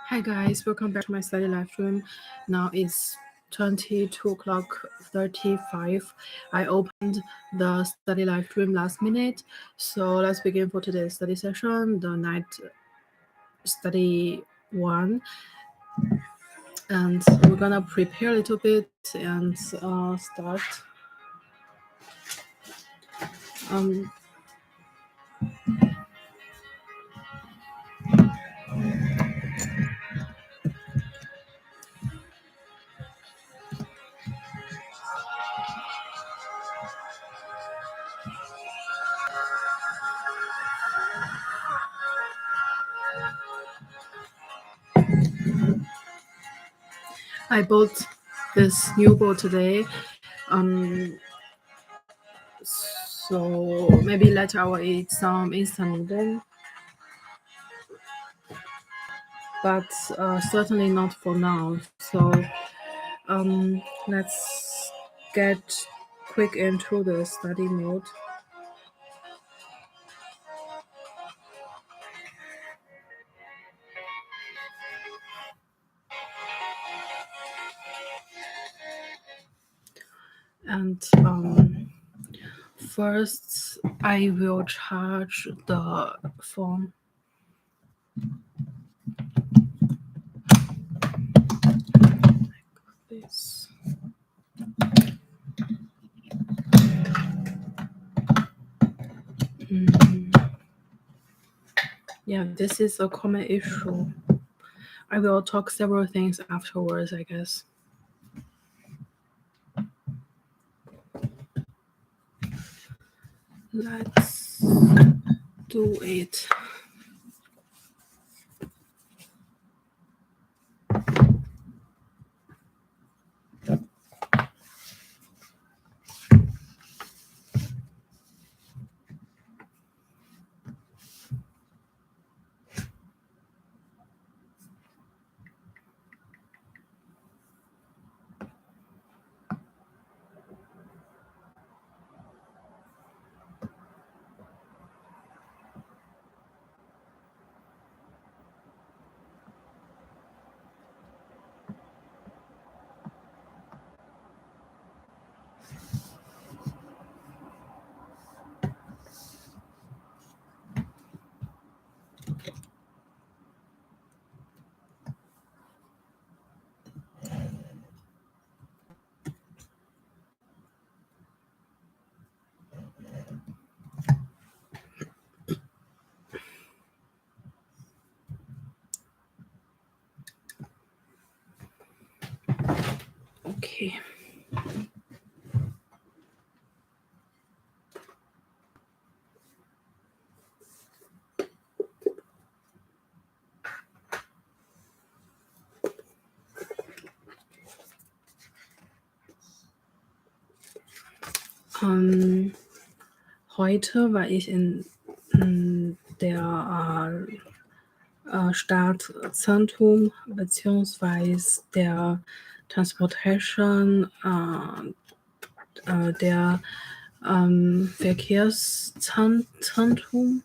Hi guys, welcome back to my study live stream. Now it's 22 o'clock 35. I opened the study live stream last minute. So let's begin for today's study session, the night study 1. And we're gonna prepare a little bit and start. I bought this new bowl today. So maybe later I will eat some instant noodle, but certainly not for now. So let's get quick into the study mode. And first I will charge the phone. Like this. Yeah, this is a common issue. I will talk several things afterwards, I guess. Let's do it. Okay. Heute war ich in der Stadtzentrum beziehungsweise der Transportation der Verkehrszentrum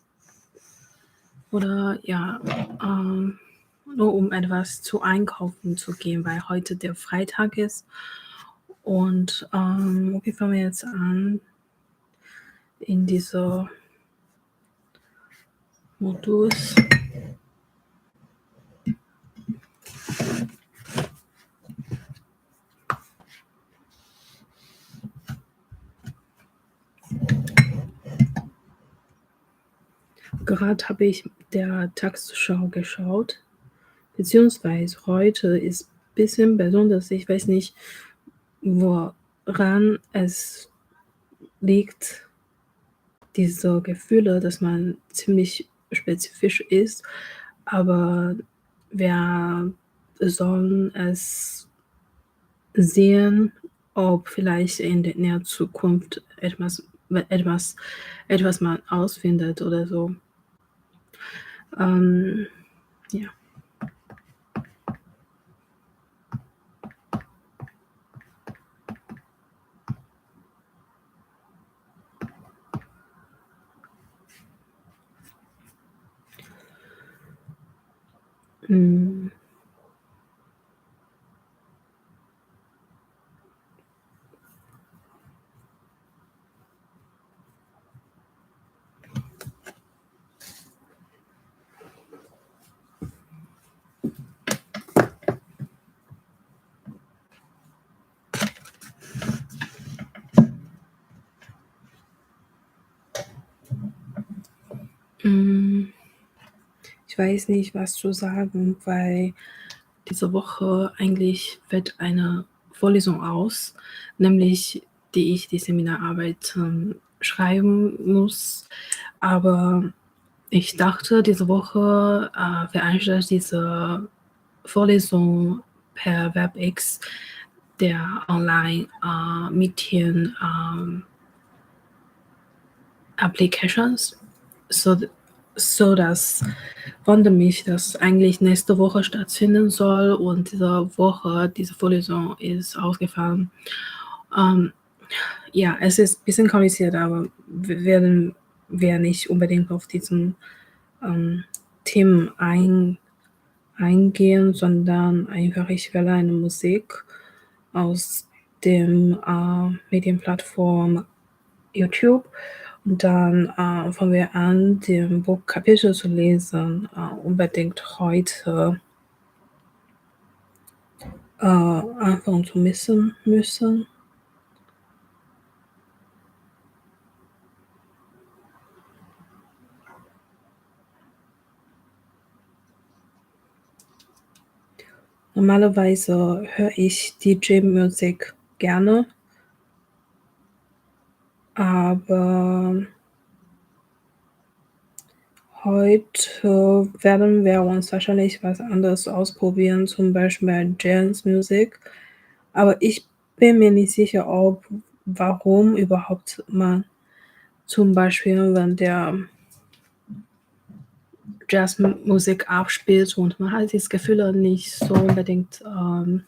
oder ja, nur um etwas zu einkaufen zu gehen, weil heute der Freitag ist. Und okay, fangen wir jetzt an in dieser Modus. Gerade habe ich der Tagesschau geschaut, beziehungsweise heute ist ein bisschen besonders. Ich weiß nicht, woran es liegt, diese Gefühle, dass man ziemlich spezifisch ist, aber wir sollen es sehen, ob vielleicht in der näheren Zukunft etwas man ausfindet oder so. Ja. Ich weiß nicht, was zu sagen, weil diese Woche eigentlich fällt eine Vorlesung aus, nämlich die ich die Seminararbeit schreiben muss. Aber ich dachte, diese Woche veranstaltet diese Vorlesung per WebEx der Online-Meeting Applications, so, so dass wundert mich, dass eigentlich nächste Woche stattfinden soll und diese Woche, diese Vorlesung ist ausgefallen. Ähm, ja, es ist ein bisschen kompliziert, aber werden wir nicht unbedingt auf diesen Themen eingehen, sondern einfach, ich wähle eine Musik aus dem Medienplattform YouTube und dann fangen wir an, den Buchkapitel zu lesen, unbedingt heute anfangen zu müssen. Normalerweise höre ich DJ-Musik gerne, aber heute werden wir uns wahrscheinlich was anderes ausprobieren, zum Beispiel Jazz-Musik. Aber ich bin mir nicht sicher, warum überhaupt man zum Beispiel, wenn der Jazzmusik abspielt und man hat das Gefühl nicht so unbedingt ähm,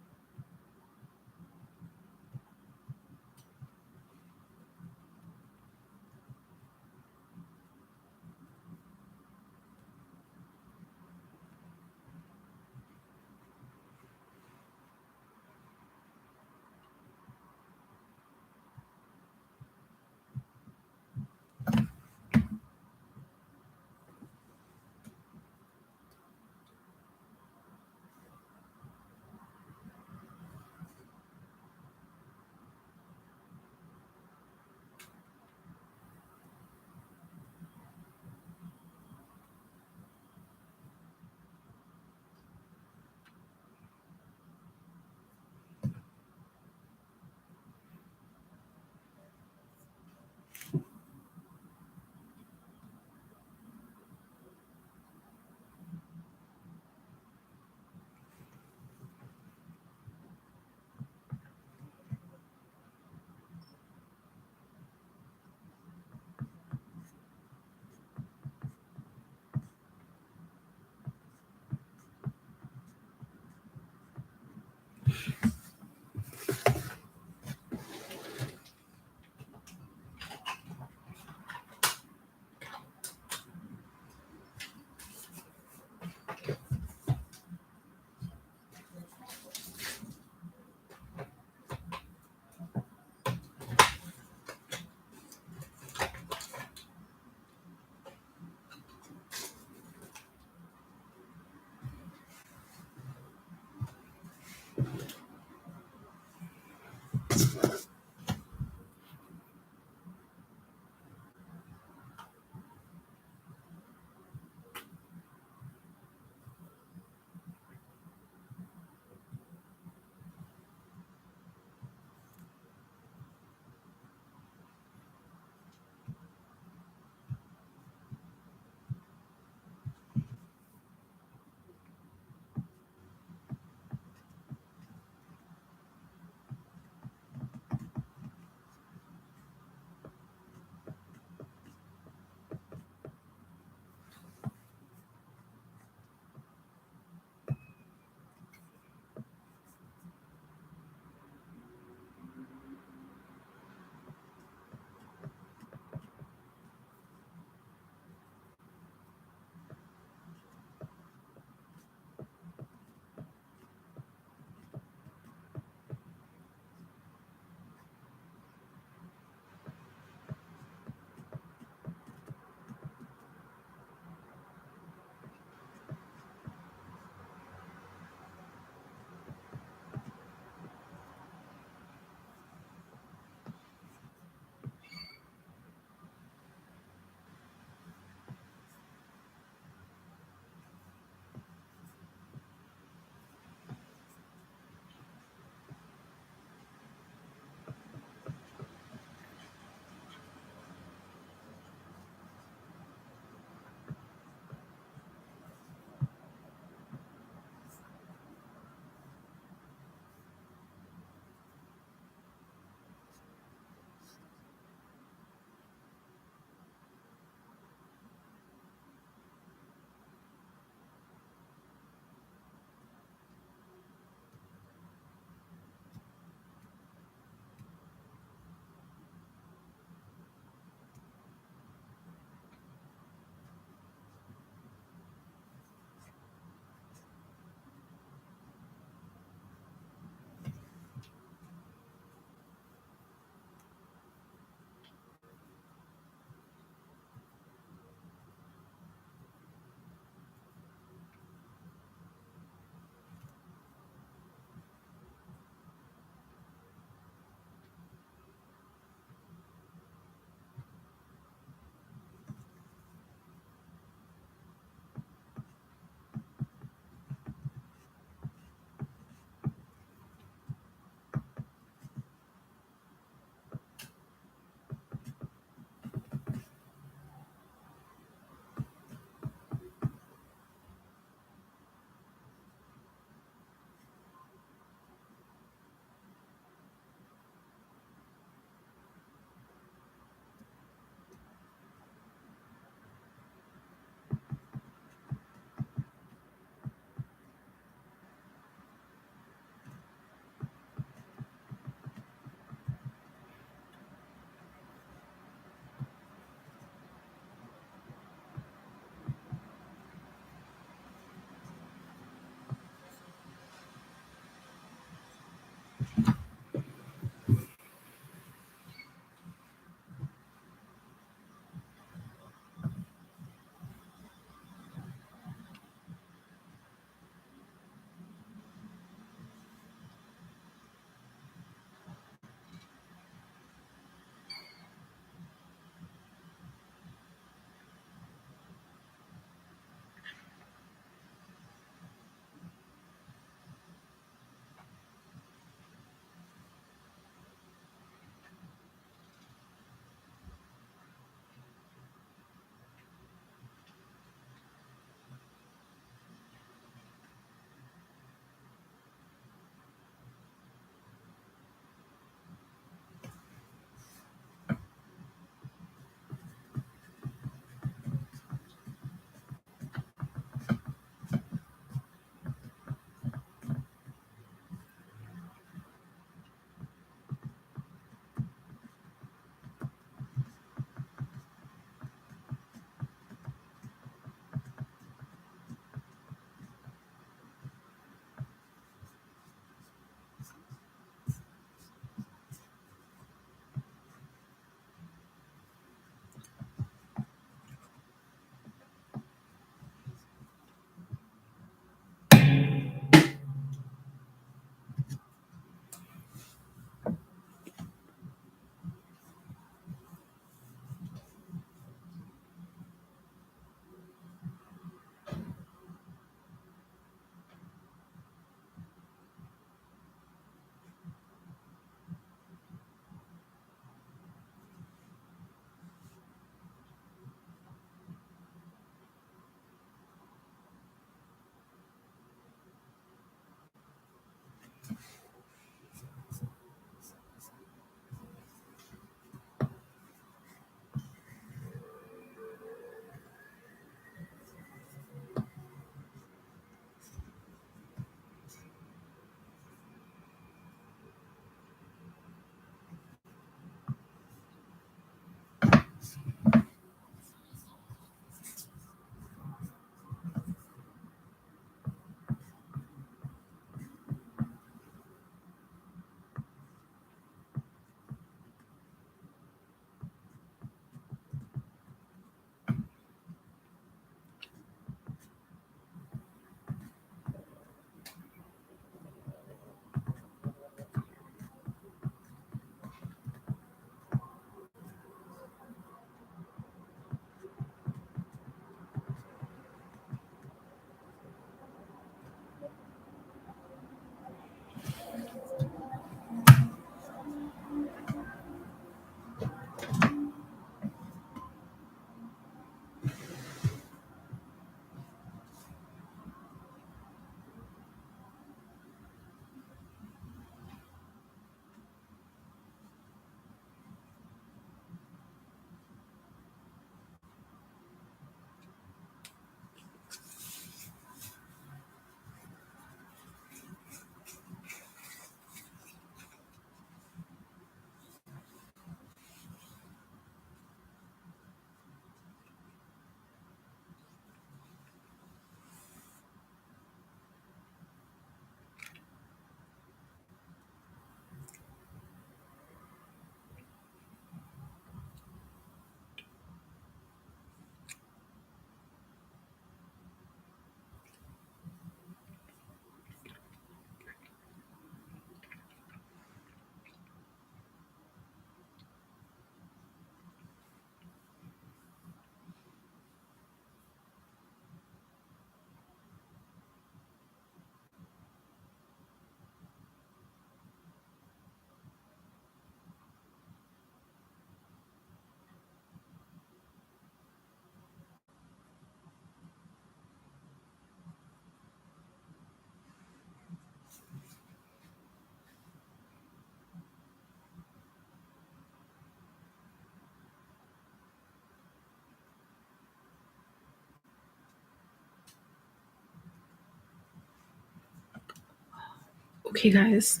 Okay, guys.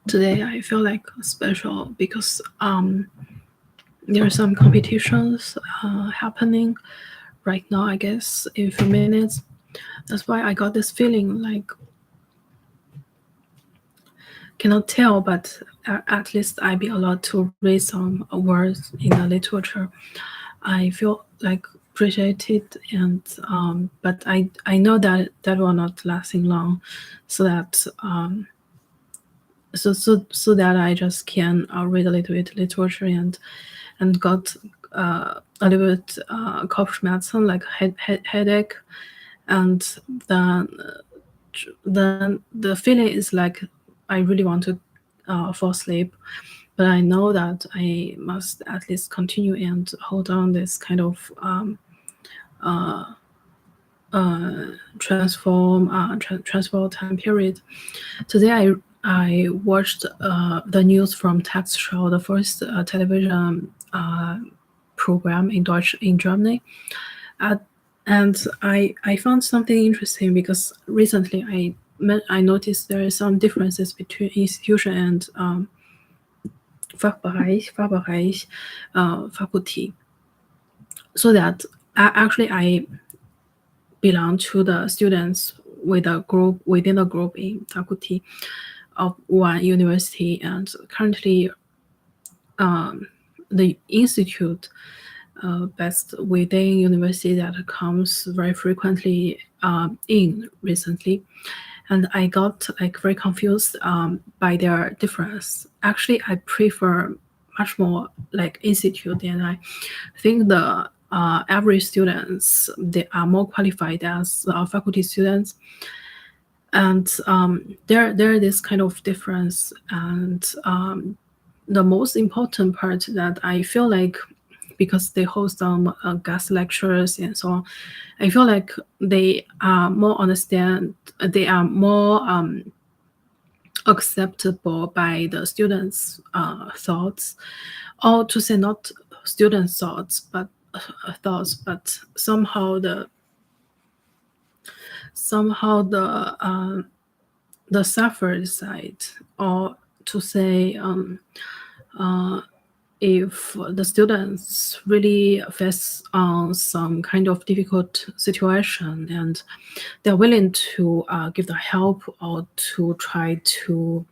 Today I feel like special because there are some competitions happening right now. I guess in a few minutes. That's why I got this feeling like cannot tell, but at least I be allowed to read some words in the literature. I feel like appreciated, and but I know that that will not lasting long, so that so that I just can read a little bit literature and got a little bit Kopfschmerzen, like headache, and then the feeling is like I really want to fall asleep, but I know that I must at least continue and hold on this kind of transfer time period. Today I watched the news from Tagesschau, the first television program in Germany. And I found something interesting because recently I noticed there are some differences between institution and Fachbereich, faculty. So that actually I belong to the students with a group within a group in faculty of one university, and currently the institute best within university that comes very frequently in recently, and I got like very confused by their difference. Actually, I prefer much more like institute, and I think the average students they are more qualified as faculty students, and there is kind of difference, and the most important part that I feel like because they host some guest lectures and so on, I feel like they are more they are more acceptable by the students' thoughts, or to say not students' thoughts, but somehow the suffered side, or to say if the students really face some kind of difficult situation and they're willing to give the help or to try to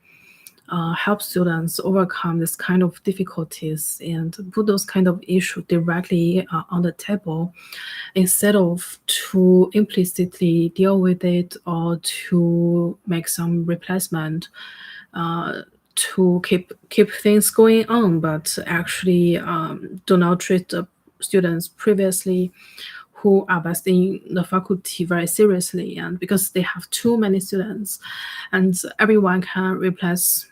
help students overcome this kind of difficulties and put those kind of issues directly on the table instead of to implicitly deal with it or to make some replacement to keep things going on, but actually do not treat the students previously who are based in the faculty very seriously, and because they have too many students, and everyone can replace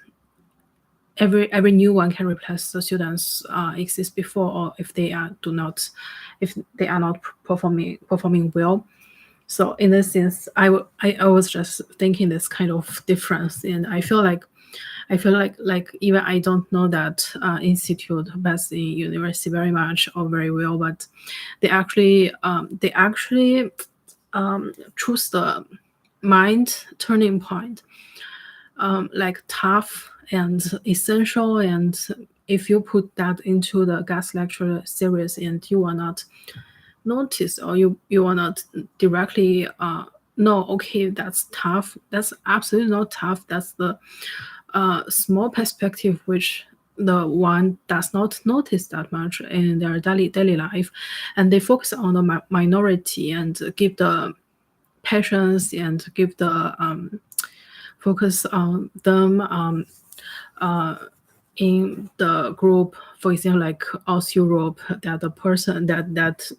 every new one can replace the students exist before, or if they are not performing well. So in this sense, I was just thinking this kind of difference, and I feel like even I don't know that institute based in university very much or very well, but they actually choose the mind turning point, like tough and essential, and if you put that into the guest lecture series and you will not notice, or you will not directly know, okay, that's tough, that's absolutely not tough, that's the small perspective which the one does not notice that much in their daily life, and they focus on the minority and give the patience and give the focus on them in the group, for example, like South Europe, that the person that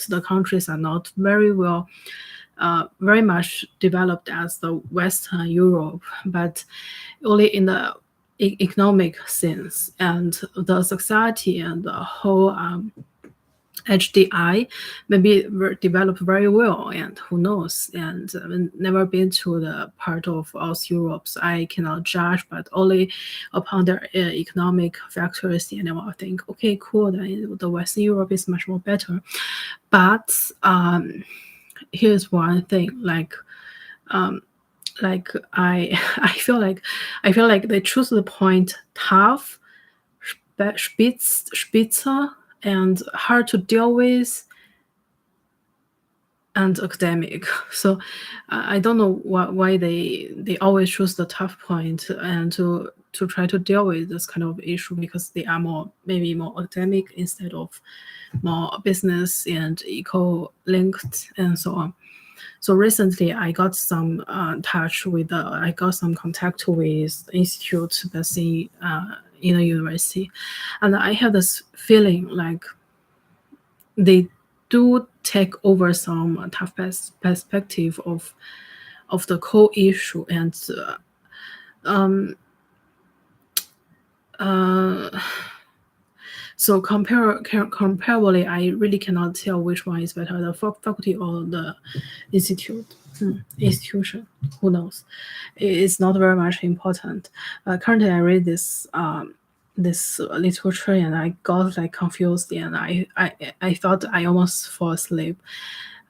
the countries are not very well, very much developed as the Western Europe, but only in the economic sense, and the society and the whole HDI maybe developed very well, and who knows, and never been to the part of South Europe, so I cannot judge, but only upon their economic factors, and I will think, okay, cool, then the Western Europe is much more better. But here's one thing, like like I feel like they choose the point tough, spitzer, and hard to deal with, and academic. So I don't know why they always choose the tough point and to try to deal with this kind of issue, because they are maybe more academic instead of more business and eco linked and so on. So recently, I got some I got some contact with institute that's in a university, and I have this feeling like they do take over some tough perspective of the core issue, and so comparably, I really cannot tell which one is better, the faculty or the institution. Who knows? It's not very much important. Currently, I read this literature, and I got like confused, and I thought I almost fall asleep.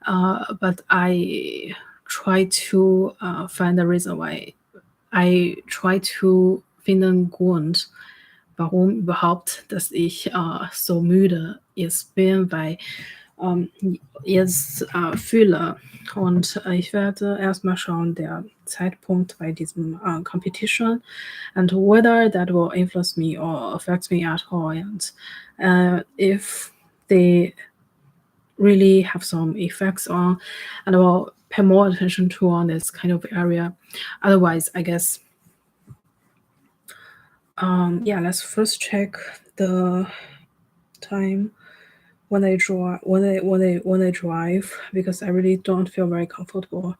But I try to find the reason why. I try to finden Grund, warum überhaupt, dass ich so müde jetzt bin, weil jetzt fühle. Und ich werde erstmal schauen, der Zeitpunkt bei diesem Competition and whether that will influence me or affect me at all. And if they really have some effects on, and I will pay more attention to on this kind of area. Otherwise, I guess, yeah, let's first check the time when I drive, because I really don't feel very comfortable.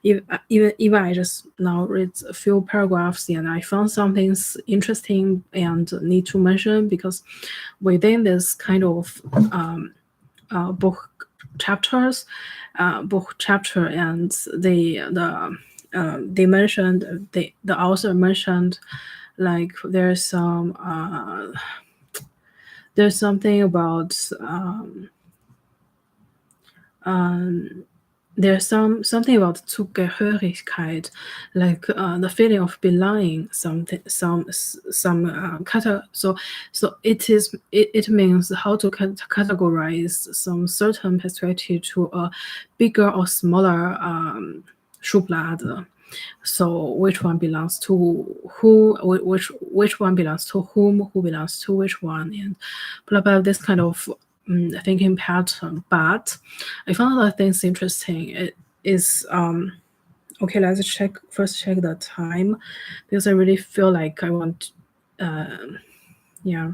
Even I just now read a few paragraphs and I found something interesting and need to mention, because within this kind of book chapter, and they mentioned, the author mentioned, like there's something about there's something about Zugehörigkeit, like the feeling of belonging. So it means how to categorize some certain perspective to a bigger or smaller Schublade. So which one belongs to who? Which one belongs to whom? Who belongs to which one? And blah blah. This kind of thinking pattern. But I found other things interesting. It is okay. Let's first check the time, because I really feel like I want. Yeah,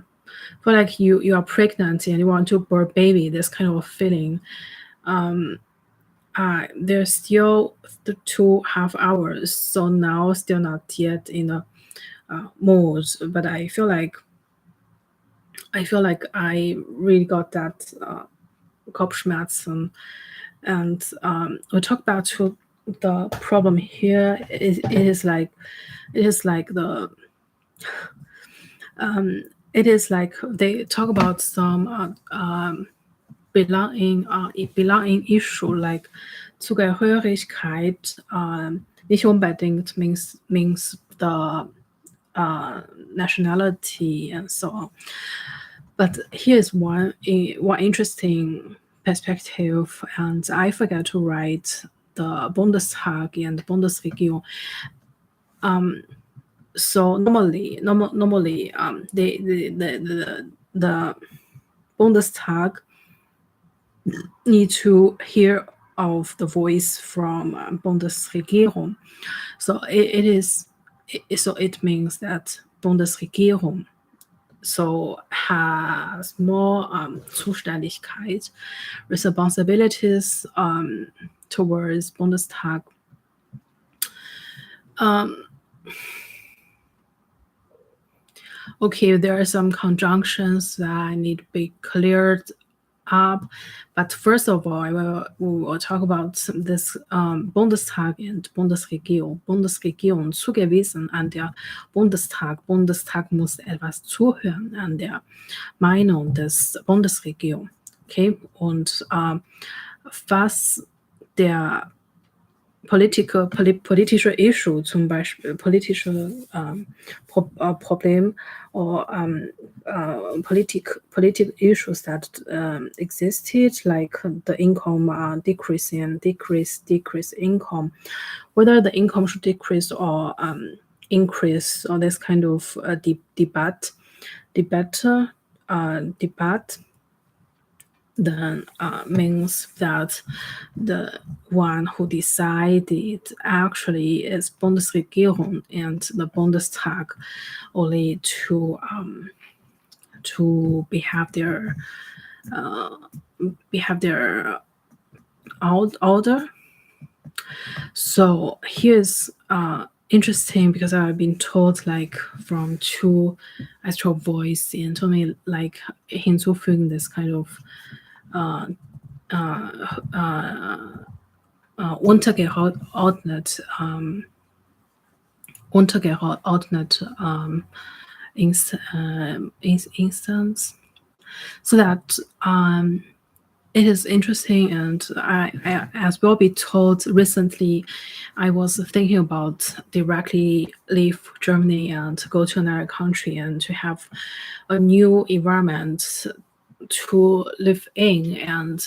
feel like you are pregnant and you want to birth a baby. This kind of feeling. There's still 2.5 hours, so now still not yet in the mood. But I feel like I really got that Kopfschmerzen, and we talk about to the problem here. It is like the it is like they talk about some belonging issue, like Zugehörigkeit, nicht unbedingt means the nationality and so on. But here's one interesting perspective, and I forgot to write the Bundestag and Bundesregierung. So normally, the Bundestag need to hear of the voice from Bundesregierung. So it means that Bundesregierung has more Zuständigkeit, responsibilities towards Bundestag. Okay, there are some conjunctions that I need to be cleared up. But first of all, we will talk about this Bundestag and Bundesregierung. Bundesregierung zugewiesen an der Bundestag. Bundestag muss etwas zuhören an der Meinung des Bundesregierung. Okay, und was der politische Issue, zum Beispiel politische Problem or political issues that existed, like the income decrease income, whether the income should decrease or increase, or this kind of debate then means that the one who decided actually is Bundesregierung and the Bundestag, only to behave their order. So here's interesting, because I've been told, like, from two astral voice, and told me, like, hinzufügen this kind of untergeordnet instance, so that it is interesting. And I as well be told recently, I was thinking about directly leave Germany and go to another country and to have a new environment to live in. And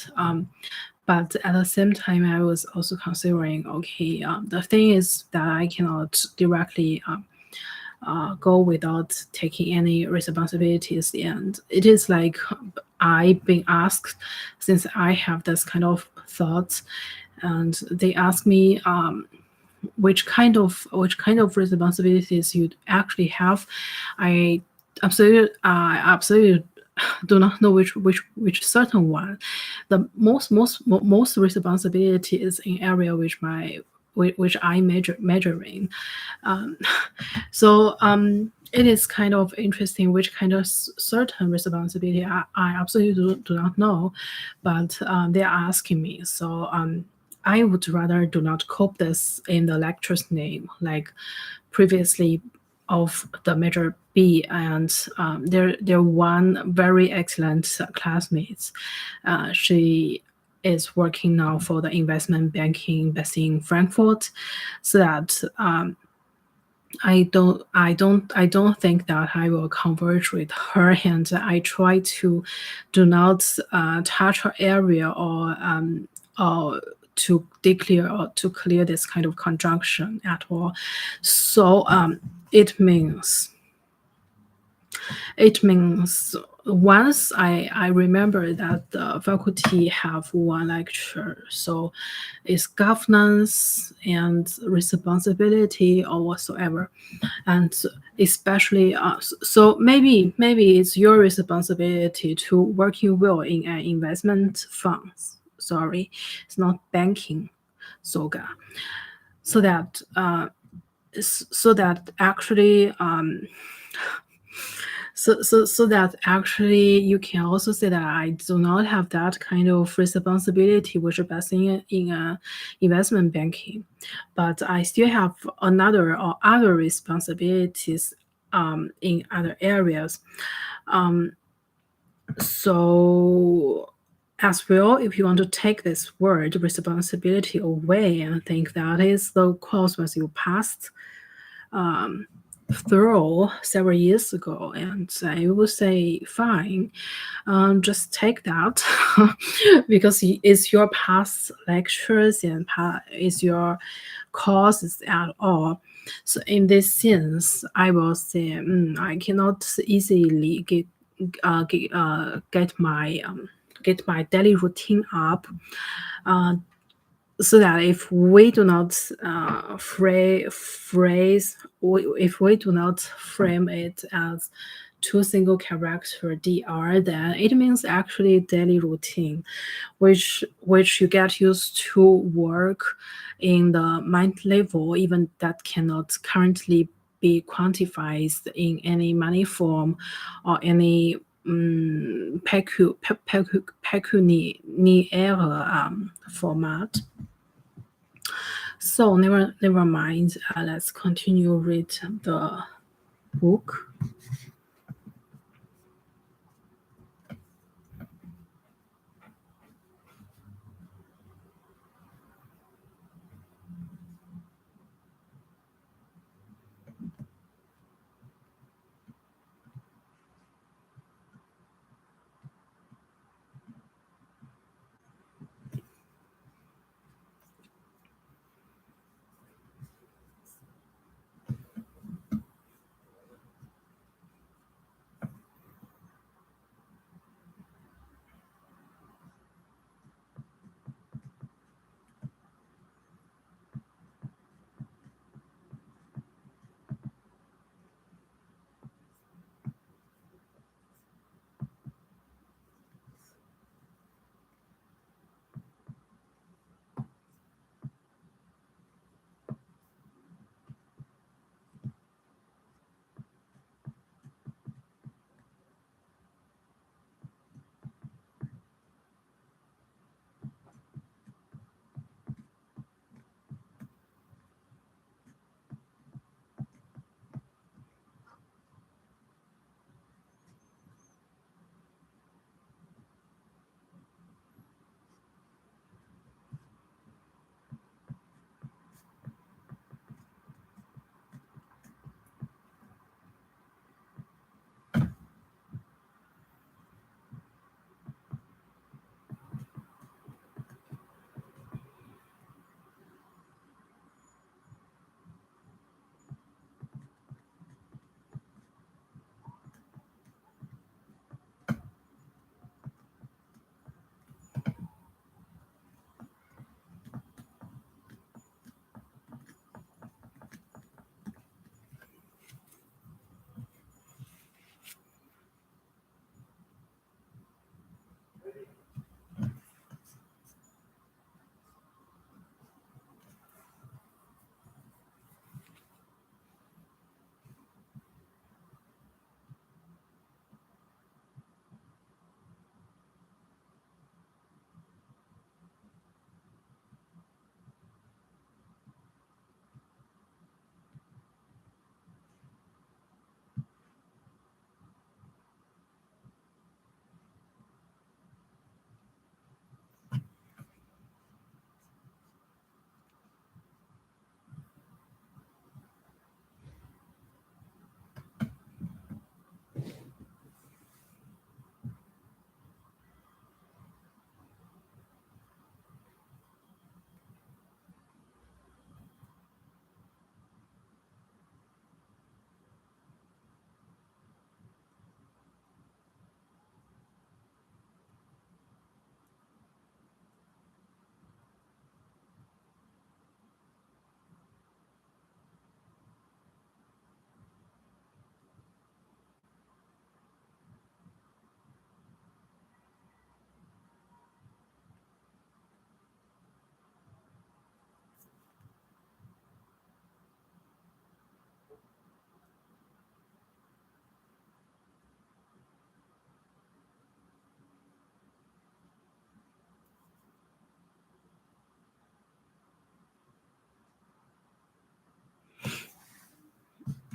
but at the same time, I was also considering, okay, the thing is that I cannot directly go without taking any responsibilities. And it is like I've been asked, since I have this kind of thoughts, and they ask me which kind of responsibilities you actually have. I absolutely do not know which certain one. The most responsibility is in area which I major in. Um, so it is kind of interesting which kind of certain responsibility I absolutely do not know, but they're asking me. So I would rather do not copy this in the lecture's name, like previously of the major B. And there one very excellent classmates. She is working now for the investment banking based in Frankfurt, so that I don't think that I will converge with her, and I try to do not touch her area or to declare or to clear this kind of conjunction at all. So it means once I remember that the faculty have one lecture, so it's governance and responsibility or whatsoever. And especially so maybe it's your responsibility to working well in an investment fund. Sorry, it's not banking, soga. So that actually so that actually you can also say that I do not have that kind of responsibility which is based in investment banking, but I still have another or other responsibilities in other areas. So as well, if you want to take this word responsibility away and think that is the course was you passed through several years ago, and I would say fine, just take that because it's your past lectures and it's your courses at all. So in this sense, I will say I cannot easily get my daily routine up. So that if we do not if we do not frame it as two single character dr, then it means actually daily routine, which you get used to work in the mind level, even that cannot currently be quantified in any money form or any pecuniary format. So never mind. Let's continue read the book.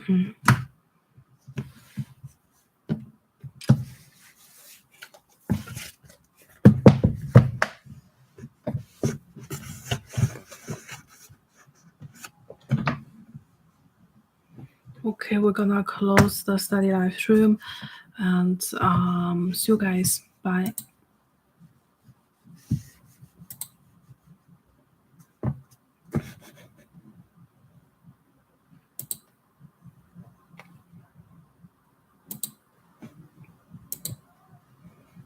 Okay, we're gonna close the study live stream and see you guys. Bye.